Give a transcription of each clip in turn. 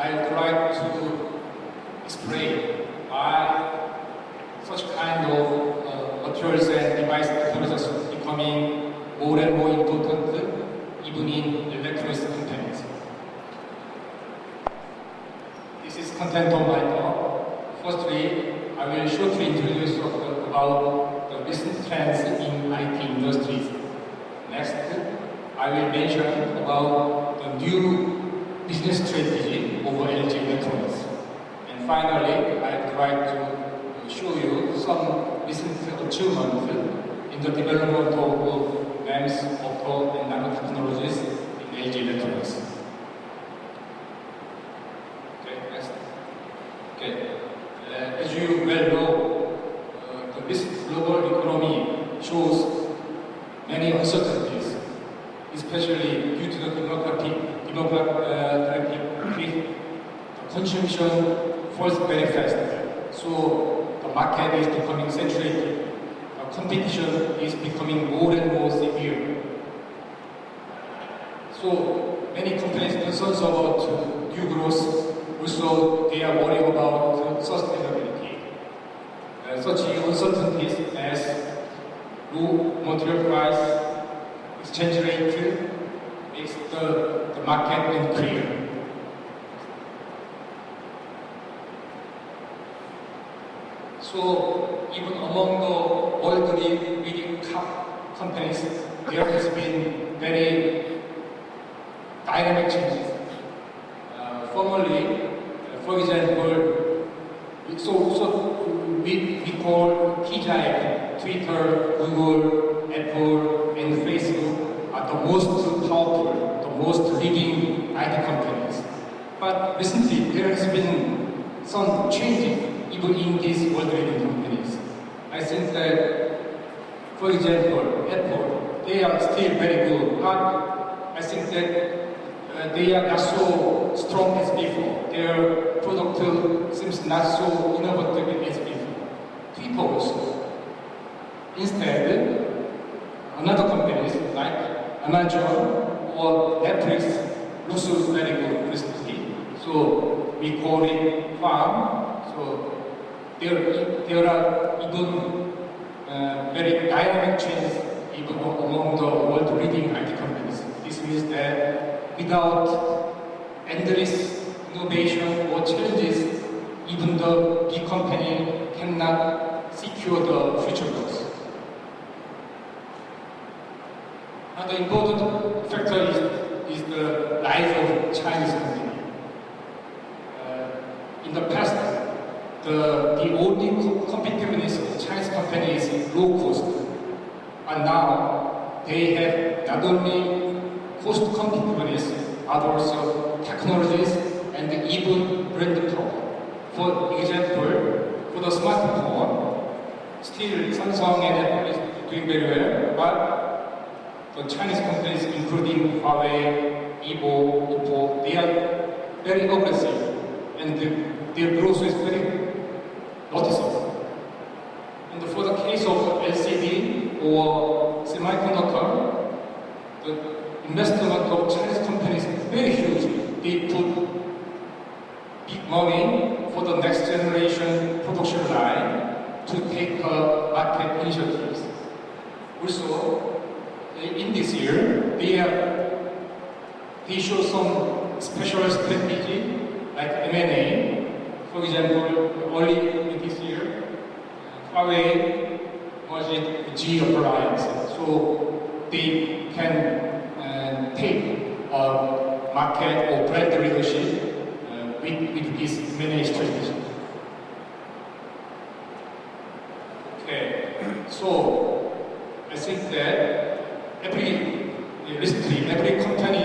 I would like to explain why such kind of materials and device technologies are becoming more and more important, even in electronics companies. This is content of my talk. Firstly, I will shortly introduce about the recent trends in IT industries. Next, I will mention about the new business strategy over LG Electronics. And finally, I would like to show you some recent achievements in the development of MEMS, opto, and nanotechnologies in LG Electronics. Okay, next. Okay. As you well know, the recent global economy shows many uncertainties, especially due to the demographic consumption falls very fast. So the market is becoming saturated. The competition is becoming more and more severe. So many companies are concerned about new growth. Also, they are worried about sustainability. Such uncertainties as low material price, exchange rate makes the market unclear. So even among the world leading top companies, there has been very dynamic changes. Formerly, for example, we call key giant Twitter, Google, Apple, and Facebook are the most powerful, the most leading IT companies. But recently, there has been some changes even in these world-leading companies. I think that, for example, Apple, they are still very good, but I think that they are not so strong as before. Their product seems not so innovative as before. People also. Instead, another companies like Amazon or Netflix looks very good recently. So we call it farm. So there are even very dynamic changes even among the world leading IT companies. This means that without endless innovation or challenges, even the big company cannot secure the future growth. Another important factor is the rise of Chinese company. In the past, the only competitiveness of Chinese companies is low cost. And now they have not only cost competitiveness, but also technologies and even brand power. For example, for the smartphone, still Samsung and Apple is doing very well, but the Chinese companies, including Huawei, Vivo, Oppo, they are very aggressive, and their growth is very noticeable. And for the case of LCD or semiconductor, the investment of Chinese companies is very huge. They put big money for the next generation production line to take market initiatives. Also, in this year, they show some special strategy like M&A. For example, early this year, Huawei merged with G Appliance, so they can take market or brand leadership with this M&A strategy. Okay, so I think that recently every company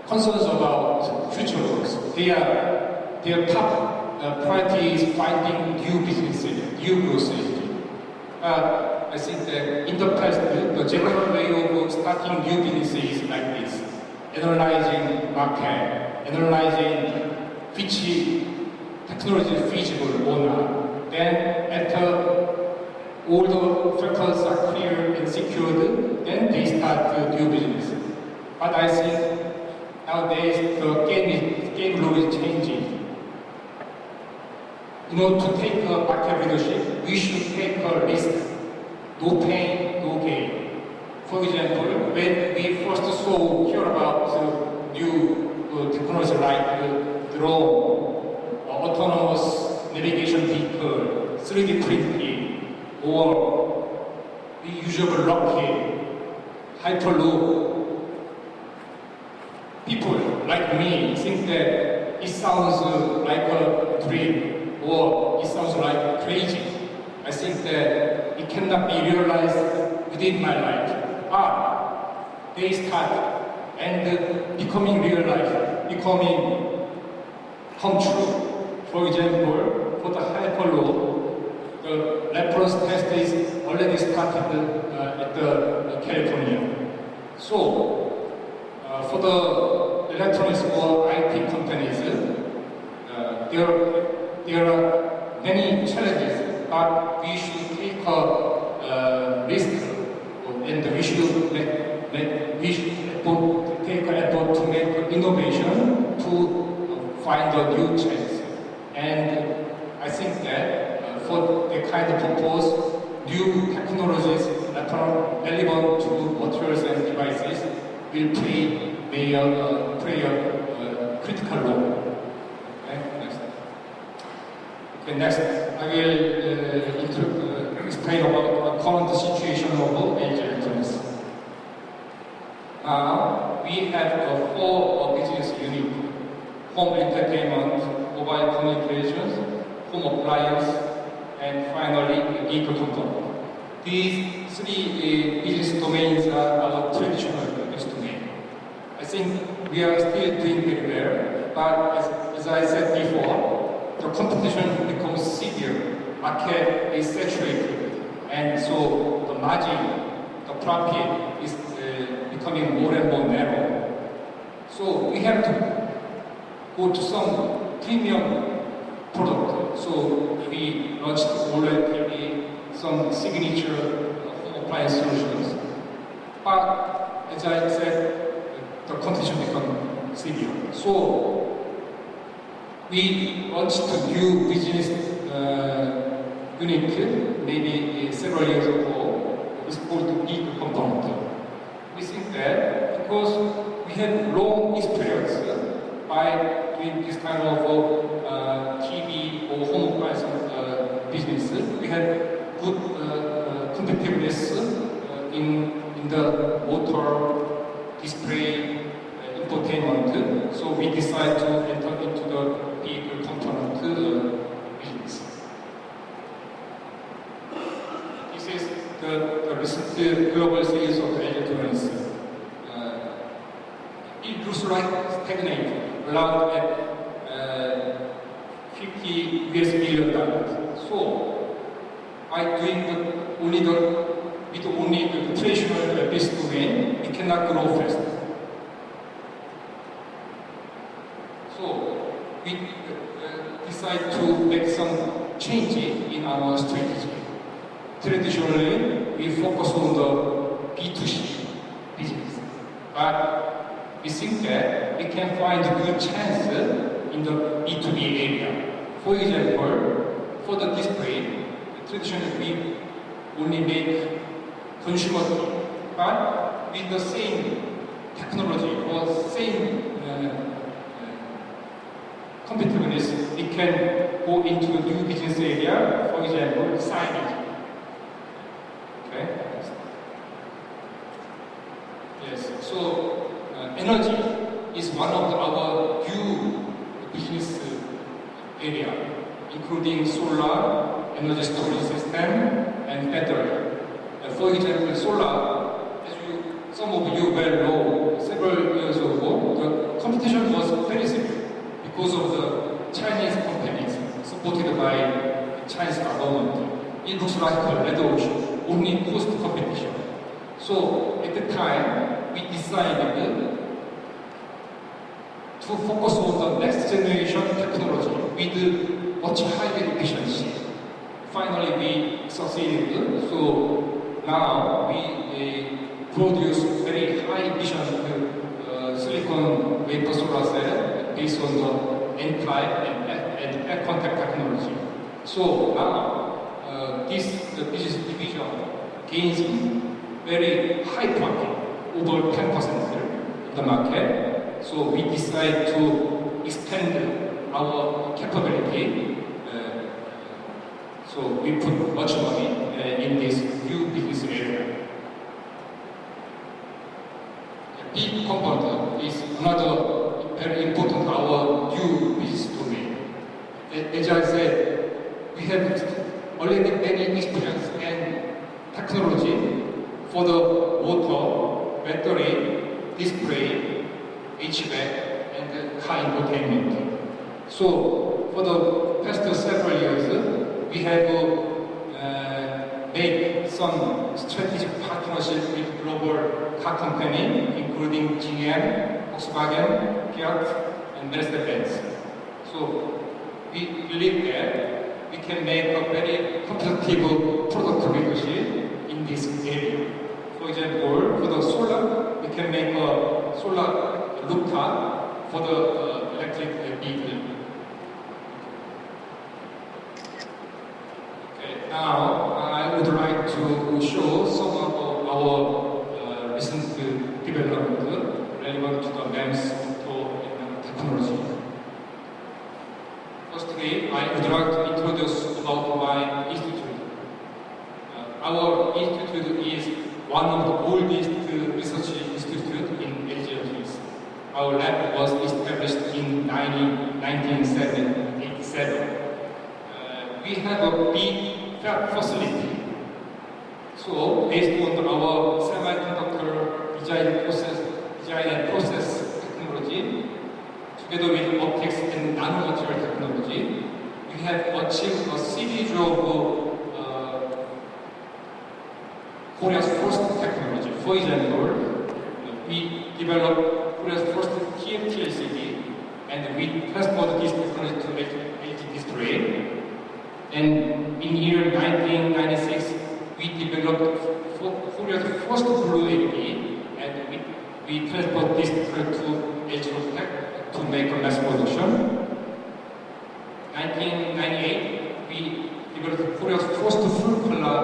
concerns about future growth. Their top priority is finding new businesses, new growth strategy. I think that in the past, the general way of starting new businesses is like this: analyzing market, analyzing which technology is feasible or not. Then, after all the factors are clear and secured, then they start the new business. But I think nowadays the game rule is changing. in order to take a market leadership, we should take a risk. No pain, no gain. For example, when we first hear about new technology like drone, autonomous navigation vehicle, 3D printing, or reusable rocket, hyperloop, people like me think that it sounds like a dream, or it sounds like crazy. I think that it cannot be realized within my life. They start and becoming realized, becoming come true. For example, for the hyperloop, the reference test is already started at the California. So, for the electronics or IT companies, there are many challenges, but we should take a risk, and we should take an effort to make innovation to find a new chance. And I think that for the kind of purpose, new technologies that are relevant to materials and devices will play a critical role. Okay, next, I will explain about the current situation of edge electronics. Now, we have four business units: home entertainment, mobile communications, home appliance, and finally, vehicle component. These three business domains are our traditional business domain. I think we are still doing very well, but as I said before, the competition becomes severe, market is saturated, and so the margin, the profit is becoming more and more narrow. So we have to go to some premium product. So we launched already some signature home appliance solutions. But as I said, the competition becomes severe. So we launched a new business unit maybe several years ago. It's called the vehicle component. We think that because we had long experience by doing this kind of TV or home appliance business, we had good competitiveness in the motor, display, infotainment. So we decided to enter into the vehicle component business. This is the recent global sales of electronics. It looks like stagnant, around at $50 billion. So, by doing with only the traditional business domain, we cannot grow fast. So, we decide to make some changes in our strategy. Traditionally, we focus on the B2C business, but we think that we can find a good chance in the B2B area. For example, for the display, traditionally we only make consumer good, but with the same technology or same competitiveness, we can go into a new business area, for example, signage. Okay? Yes, so energy is one of our new business area, including solar, energy storage system, and battery. For example, solar, as some of you well know, several years ago, the competition was very severe because of the Chinese companies supported by the Chinese government. It looks like a red ocean, only cost competition. So at the time, we decided to focus on the next generation technology with much higher efficiency. Finally, we succeeded. So now we produce very high efficient silicon vapor solar cell based on the N-type and air contact technology. So now the business division gains very high profit, over 10% in the market. So we decide to expand our capability. So we put much money in this new business area. A big component is another very important our new business domain. As I said, we have already many experience and technology for the motor, battery, display, HVAC, and car infotainment. So for the past several years, we have made some strategic partnership with global car companies, including GM, Volkswagen, Fiat, and Mercedes. So we believe that we can make a very competitive product leadership in this area. For example, for the solar, we can make a solar rooftop for the electric vehicle. Okay, now I would like to show some of our recent development relevant to the MEMS technology. Firstly, I would like to introduce about my institute. Our institute is one of the oldest research institutes in Asia. Our lab was established in 1987. We have a big fab facility. So, based on our semiconductor design and process technology, together with optics and nanomaterial technology, we have achieved a series of Korea's first technology. For example, we developed Korea's first TFT LCD, and we transported this technology to LED display. And in year 1996, we developed Korea's first blue LED, and we transported this technology to H-Tech to make a mass production. 1998, we developed Korea's first full-color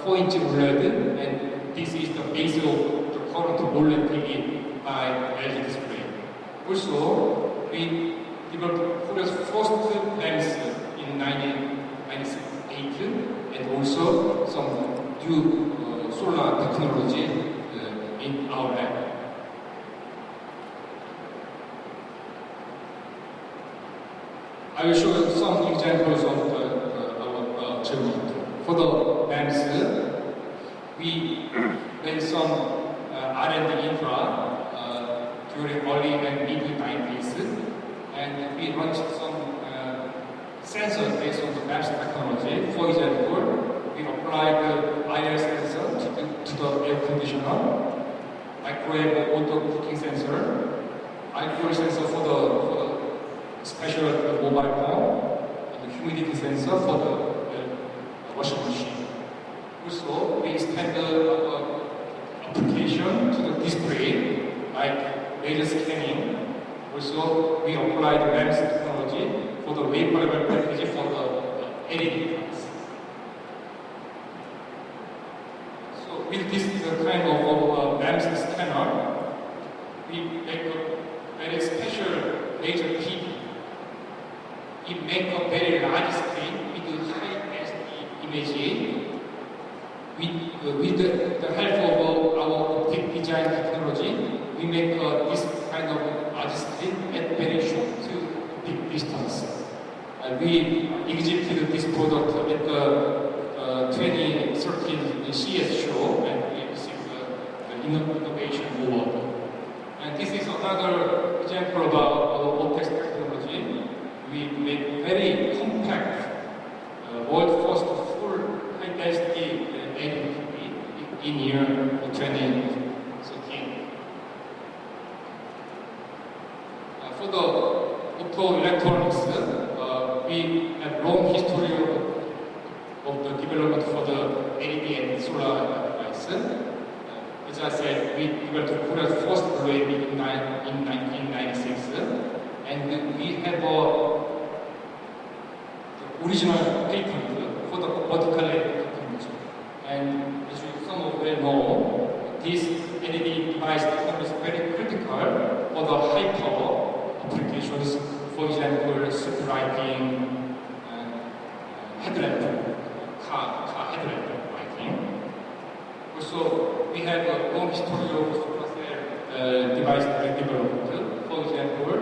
4-inch OLED, and this is the base of the current OLED TV by LED display. Also, we developed Korea's first MEMS in 1998, and also some new solar technology in our lab. I will show you some examples of our achievement. For the MEMS, we made some R&D infra during early and mid-90s, and we launched some sensors based on the MEMS technology. For example, we applied the IR sensor to the air conditioner, microwave auto cooking sensor, alcohol sensor for the special mobile phone, and the humidity sensor for the washing machine. Also, we expanded our application to the display, like laser scanning. Also, we applied MEMS technology for the wave fiber package for the LED lights. So, with this kind of MEMS scanner, we make a very special laser TV. It makes a very large screen with high image. With the help of our optic design technology, we make this kind of large screen at very short distance. We exhibited this product at the 2013 CS show, and we received the Innovation Award. And this is another example about our optics technology. We make very compact, world first full high-density LED in year 2013. For the optoelectronics, we have long history of the development for the LED and solar device. As I said, we developed Korea's first blue LED in 1996, and we have the original patent for the vertical LED technology. And as you some of you know, this LED device technology is very critical for the high power applications, for example, street lighting, headlamp, car headlamp lighting. Also, we have a long history of solar cell device development. For example,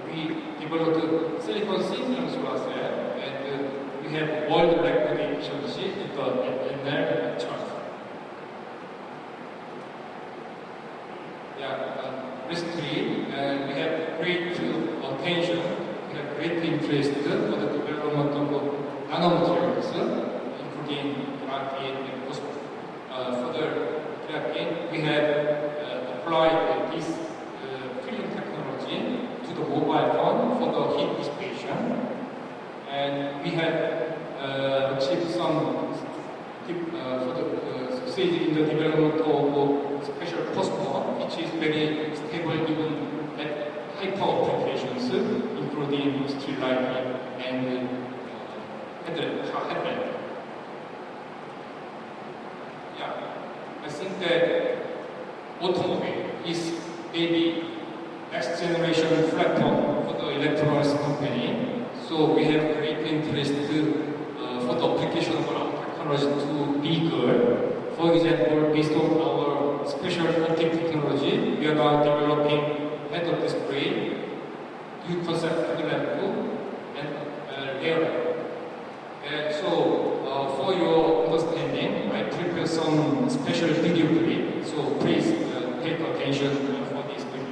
we developed silicon silicon solar cell, and we have world record efficiency in the chart. Recently, we have great attention, we have great interest for the development of nanomaterials, including graphene and phosphor. Further, graphene, we have applied this film technology to the mobile phone for the heat dissipation, and we have achieved some succeed in the development of special phosphor, which is very stable even at high power applications, including street lighting and car headlamp. I think that automobile is maybe next generation platform for the electronics company. So we have great interest for the application of our technology to vehicle. For example, based on our special optic technology, we are now developing head-up display, new concept headlamp, and rear lamp. So for your understanding, I prepared some special video clip. So please take attention for this video.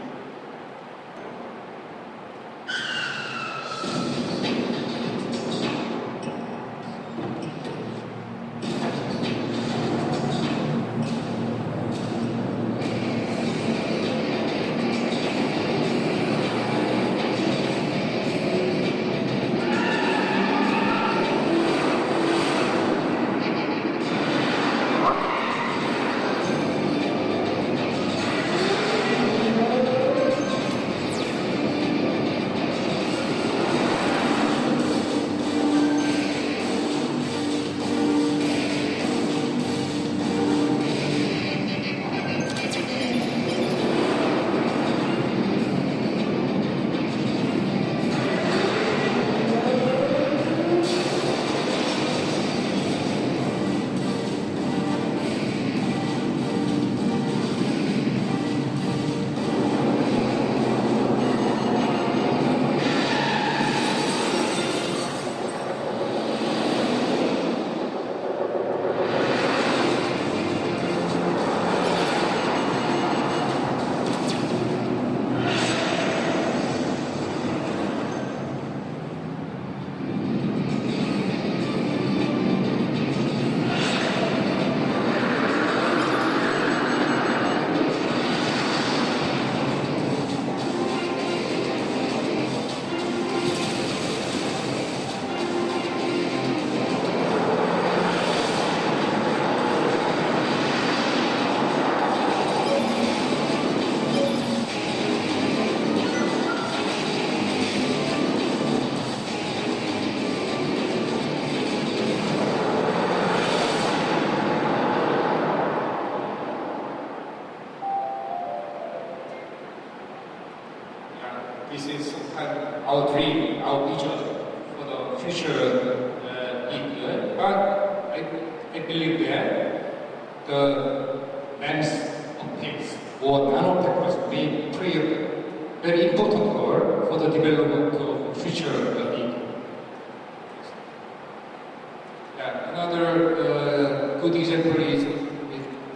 This is our dream, our vision for the future vehicle. But I believe that the MEMS optics or nanotechnology will play a very important role for the development of future vehicle. Another good example is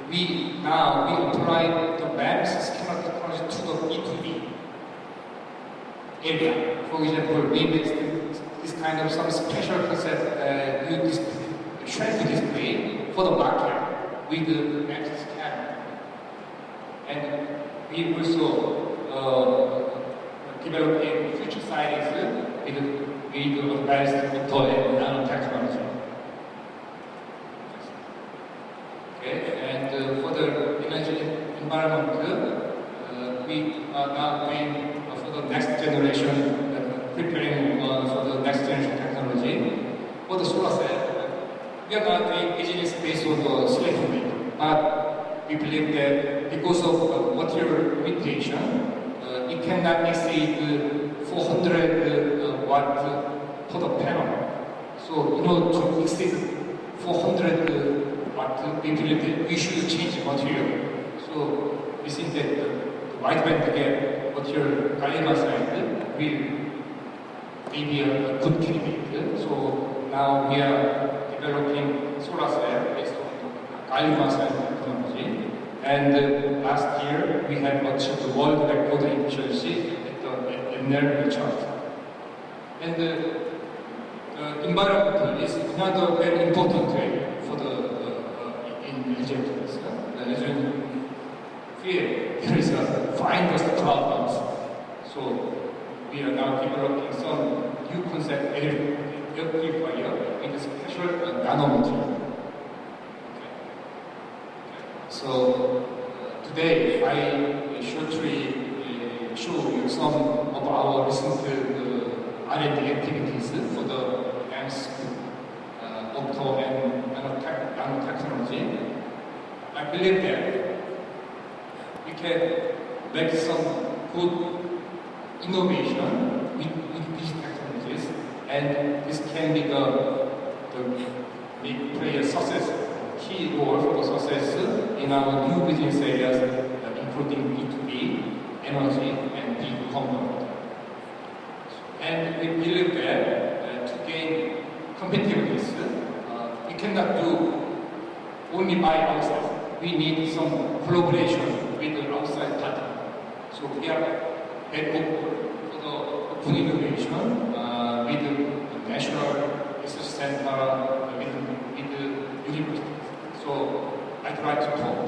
we apply the MEMS schema technology to the B2B area. For example, we make this kind of some special concept shrink display for the market with the MEMS scanner. And we also developing future science with advanced motor and nanotechnology. Okay, and for the energy environment, we are now doing for the next generation, preparing for the next generation technology. for the solar cell, we are not doing business based on the silicon rate, but we believe that because of material limitation, it cannot exceed 400 watt for the panel. So, in order to exceed 400 watt, we believe that we should change the material. So, we think that the wide band gap material gallium arsenide will be a good candidate. So, now we are developing solar cell based on gallium arsenide technology. And last year, we have achieved the world record efficiency at the NL chart. And the environment is another very important way for the in electronics. As you feel, there is a fine dust cloud. So we are now developing some new concept air purifier with a special nanomaterial. So today I shortly show you some of our recent R&D activities for the advanced opto and nanotechnology. I believe that we can make some good innovation with these technologies, and this can be the play a success, key role for the success in our new business areas, including B2B, energy, and B2B. And we believe that to gain competitiveness, we cannot do only by ourselves. We need some collaboration with the outside party. So we are very open for the open innovation with the National Research Center, with the universities. So I try to talk